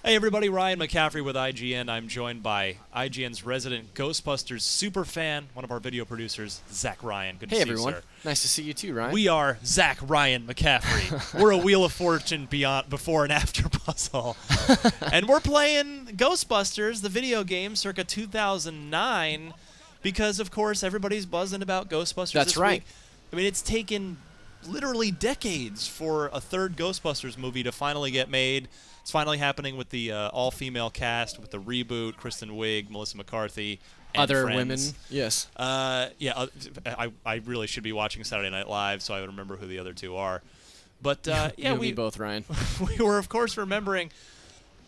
Hey everybody, Ryan McCaffrey with IGN. I'm joined by IGN's resident Ghostbusters superfan, one of our video producers, Zach Ryan. Good to Hey see everyone. you, sir. Nice to see you too, Ryan. We are Zach Ryan McCaffrey. We're a Wheel of Fortune beyond before and after puzzle. And we're playing Ghostbusters, the video game, circa 2009, because of course everybody's buzzing about Ghostbusters That's this right. week. I mean, it's taken literally decades for a third Ghostbusters movie to finally get made. It's finally happening with the all-female cast, with the reboot, Kristen Wiig, Melissa McCarthy, and Other friends. women, yes. Yeah, I really should be watching Saturday Night Live, so I would remember who the other two are. But yeah, you and me both, Ryan. we were of course remembering.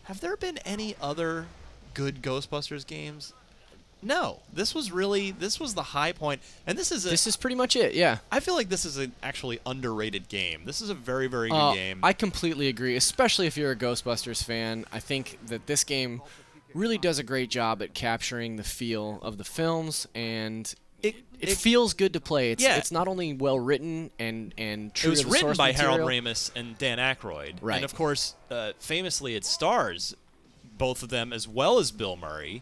Have there been any other good Ghostbusters games? No, this was the high point, and this is pretty much it. Yeah. I feel like this is an actually underrated game. This is a very, very good game. I completely agree, especially if you're a Ghostbusters fan. I think that this game really does a great job at capturing the feel of the films, and it feels good to play. It's not only well written and true to the source material. It was written by Harold Ramis and Dan Aykroyd, right? And of course, famously, it stars both of them as well as Bill Murray.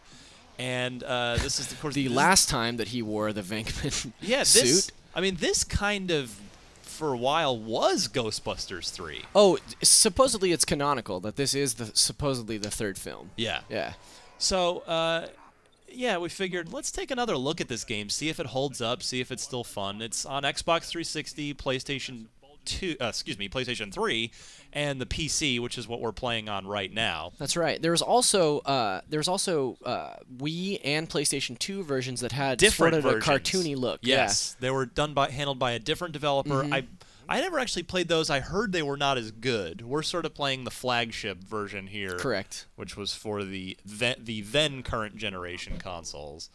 And this is, of course, the last time that he wore the Venkman suit. I mean, this kind of, for a while, was Ghostbusters 3. Oh, supposedly it's canonical that this is supposedly the third film. Yeah. Yeah. So, yeah, we figured let's take another look at this game, see if it holds up, see if it's still fun. It's on Xbox 360, PlayStation 3, and the PC, which is what we're playing on right now. That's right. There's also Wii and PlayStation 2 versions that had different sort of a cartoony look. Yes, they were handled by a different developer. I never actually played those. I heard they were not as good. We're sort of playing the flagship version here. Correct. Which was for the then current generation consoles.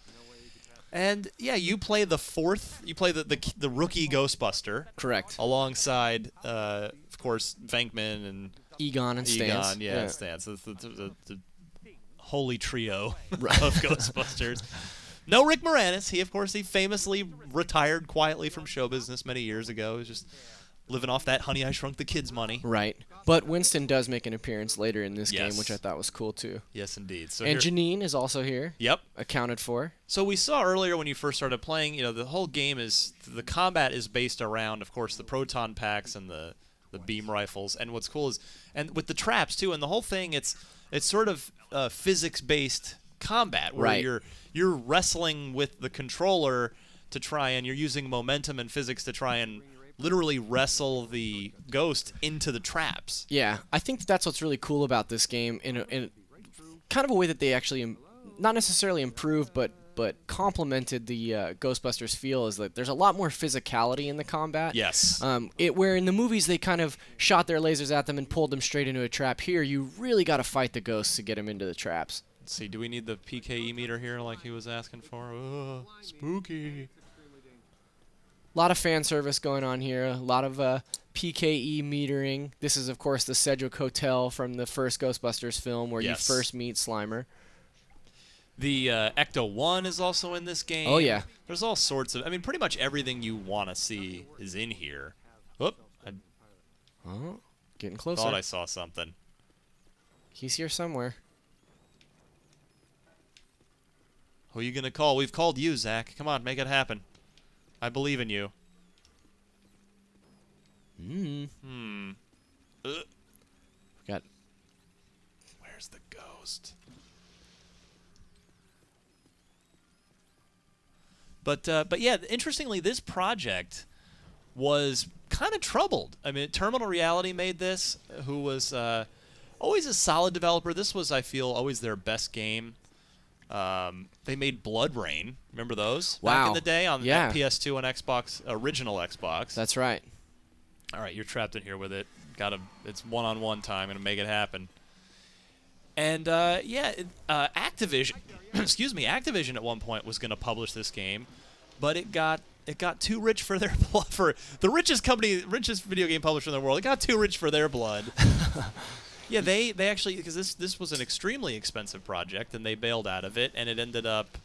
And yeah, you play the rookie Ghostbuster. Correct. Alongside, of course, Venkman and Egon and Stans. Yeah, Stans. The holy trio of Ghostbusters. No Rick Moranis. He famously retired quietly from show business many years ago. He was just living off that Honey, I Shrunk the Kids money. Right. But Winston does make an appearance later in this game, which I thought was cool too. Yes, indeed. So and Janine is also here. Yep. Accounted for. So we saw earlier when you first started playing, the whole game the combat is based around, of course, the proton packs and the beam rifles. And what's cool is, and with the traps too, and the whole thing, it's sort of physics-based combat where you're wrestling with the controller to try, and you're using momentum and physics to try and literally wrestle the ghost into the traps. Yeah, I think that's what's really cool about this game in kind of a way that they actually not necessarily improved, but complemented the Ghostbusters feel, is that there's a lot more physicality in the combat. Yes. Where in the movies they kind of shot their lasers at them and pulled them straight into a trap. Here, you really got to fight the ghosts to get them into the traps. Let's see, do we need the PKE meter here like he was asking for? Oh, spooky. A lot of fan service going on here, a lot of PKE metering. This is, of course, the Sedgwick Hotel from the first Ghostbusters film where you first meet Slimer. The Ecto-1 is also in this game. Oh, yeah. There's all sorts of... I mean, pretty much everything you want to see is in here. Whoop. Getting closer. Thought I saw something. He's here somewhere. Who are you going to call? We've called you, Zach. Come on, make it happen. I believe in you. Got. Where's the ghost? But yeah, interestingly, this project was kind of troubled. I mean, Terminal Reality made this, who was always a solid developer. This was, I feel, always their best game. They made Blood Rain. Remember those? Wow. Back in the day on PS2 and Xbox, original Xbox. That's right. All right, you're trapped in here with it. It's one-on-one time. Gonna make it happen. And yeah, Activision, excuse me, Activision at one point was gonna publish this game, but it got too rich for their blood. For the richest video game publisher in the world, it got too rich for their blood. Yeah, they actually, because this was an extremely expensive project, and they bailed out of it, and it ended up,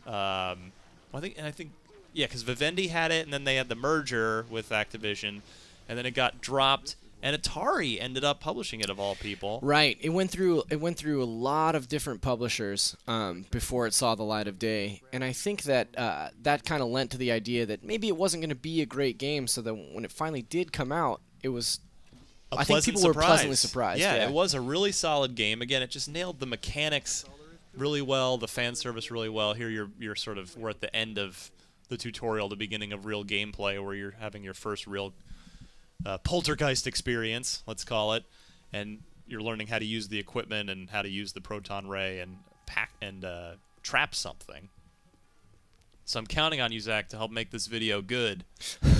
I think, yeah, because Vivendi had it, and then they had the merger with Activision, and then it got dropped, And Atari ended up publishing it, of all people. Right. It went through a lot of different publishers before it saw the light of day, and I think that that kind of lent to the idea that maybe it wasn't going to be a great game. So that when it finally did come out, it was. I think people were pleasantly surprised. Yeah, it was a really solid game. Again, it just nailed the mechanics really well, the fan service really well. Here we're at the end of the tutorial, the beginning of real gameplay, where you're having your first real poltergeist experience, let's call it, and you're learning how to use the equipment and how to use the proton ray and trap something. So I'm counting on you, Zach, to help make this video good.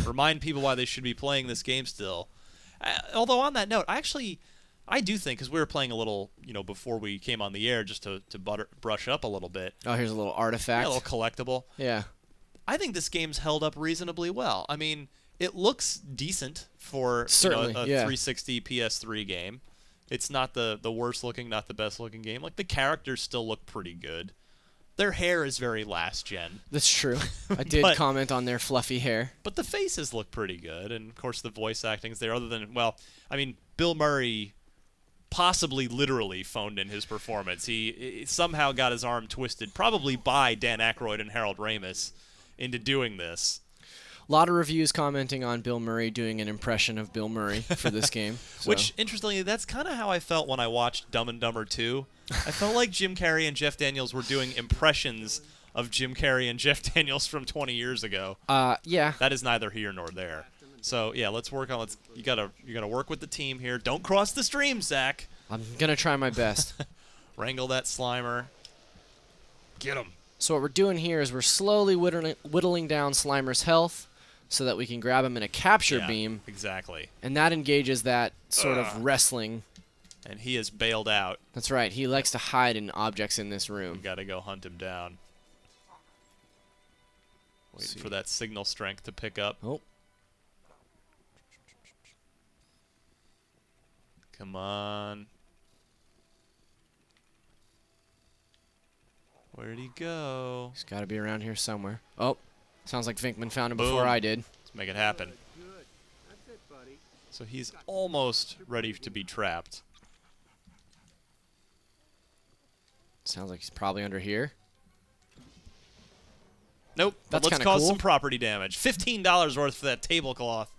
Remind people why they should be playing this game still. Although on that note, I do think, because we were playing a little, before we came on the air, just to brush up a little bit. Oh, here's a little artifact. Yeah, a little collectible. Yeah. I think this game's held up reasonably well. I mean, it looks decent for a Certainly, 360 PS3 game. It's not the worst looking, not the best looking game. Like, the characters still look pretty good. Their hair is very last gen. That's true. I did comment on their fluffy hair. But the faces look pretty good, and of course the voice acting's there. Other than, well, I mean, Bill Murray possibly literally phoned in his performance. He somehow got his arm twisted, probably by Dan Aykroyd and Harold Ramis, into doing this. A lot of reviews commenting on Bill Murray doing an impression of Bill Murray for this game. So. Which, interestingly, that's kind of how I felt when I watched Dumb and Dumber 2. I felt like Jim Carrey and Jeff Daniels were doing impressions of Jim Carrey and Jeff Daniels from 20 years ago. Yeah. That is neither here nor there. So yeah, let's work on. You gotta work with the team here. Don't cross the stream, Zach. I'm gonna try my best. Wrangle that Slimer. Get him. So what we're doing here is we're slowly whittling down Slimer's health, so that we can grab him in a capture beam. Exactly. And that engages that sort of wrestling. And he is bailed out. That's right. He likes to hide in objects in this room. We gotta go hunt him down. Waiting for that signal strength to pick up. Oh. Come on. Where'd he go? He's got to be around here somewhere. Oh, sounds like Vinkman found him before I did. Let's make it happen. So he's almost ready to be trapped. Sounds like he's probably under here. Nope. That's Let's kinda cause cool. some property damage. $15 worth for that tablecloth.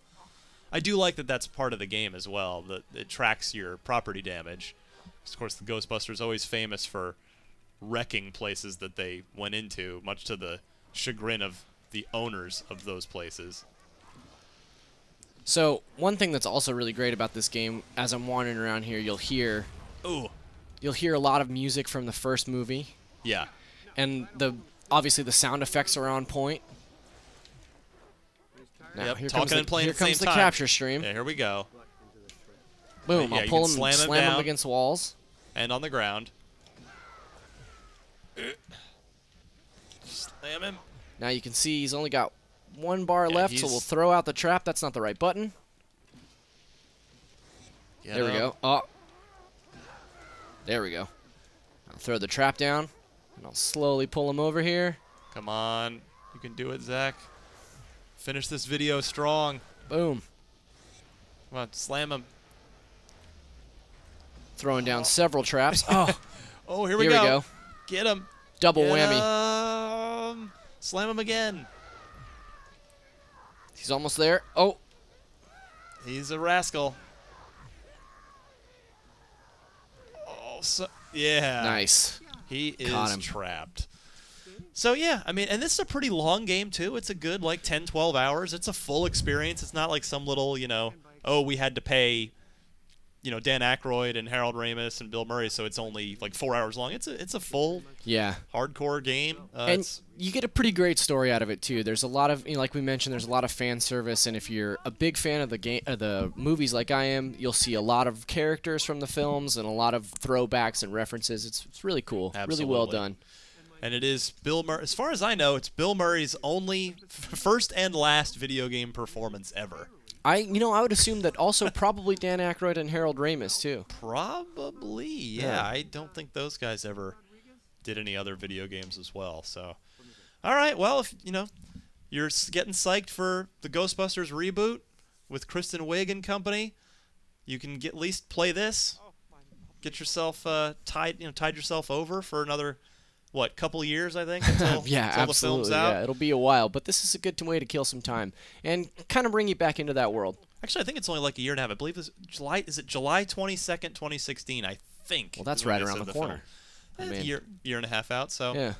I do like that that's part of the game as well, that it tracks your property damage. Of course, the Ghostbusters always famous for wrecking places that they went into, much to the chagrin of the owners of those places. So one thing that's also really great about this game, as I'm wandering around here, you'll hear a lot of music from the first movie. Yeah. And obviously the sound effects are on point. Now, here talking comes and playing here at the same comes the time. capture stream. Yeah, here we go. Boom, Yeah, I'll you pull can him, slam him him down. against walls. And on the ground. Slam him. Now you can see he's only got one bar left, so he's- we'll throw out the trap. That's not the right button. There we go. Oh. There we go. I'll throw the trap down, and I'll slowly pull him over here. Come on. You can do it, Zach. Finish this video strong. Boom. Come on, slam him. Throwing down several traps. Oh, Oh, here we here go. we go. Get him. Double Get whammy. him. Slam him again. He's almost there. Oh, He's a rascal. Oh, yeah. nice. He Caught is him. trapped. So, yeah, I mean, and this is a pretty long game, too. It's a good, 10, 12 hours. It's a full experience. It's not like some little, oh, we had to pay, Dan Aykroyd and Harold Ramis and Bill Murray, so it's only, 4 hours long. It's a full, hardcore game. And you get a pretty great story out of it, too. There's a lot of, like we mentioned, there's a lot of fan service, and if you're a big fan of the movies like I am, you'll see a lot of characters from the films and a lot of throwbacks and references. It's really cool. Absolutely. Really well done. And it is Bill Murray. As far as I know, it's Bill Murray's only first and last video game performance ever. I would assume that also probably Dan Aykroyd and Harold Ramis, too. Probably, yeah. I don't think those guys ever did any other video games as well. So, all right. Well, if you're getting psyched for the Ghostbusters reboot with Kristen Wiig and company, you can at least play this, get yourself tied yourself over for another, what, couple years, I think, until, yeah, until absolutely. the film's out. Yeah, it'll be a while, but this is a good way to kill some time and kind of bring you back into that world. Actually, I think it's only like a year and a half. I believe it's July. Is it July 22nd, 2016? I think. Well, that's right around the corner. Film. Year and a half out, so yeah,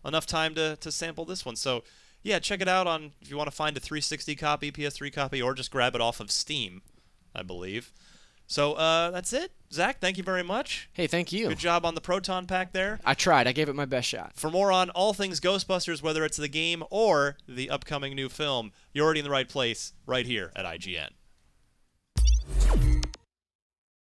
enough time to sample this one. So, yeah, check it out on if you want to find a 360 copy, PS3 copy, or just grab it off of Steam, I believe. So that's it. Zach, thank you very much. Hey, thank you. Good job on the Proton Pack there. I tried. I gave it my best shot. For more on all things Ghostbusters, whether it's the game or the upcoming new film, you're already in the right place right here at IGN.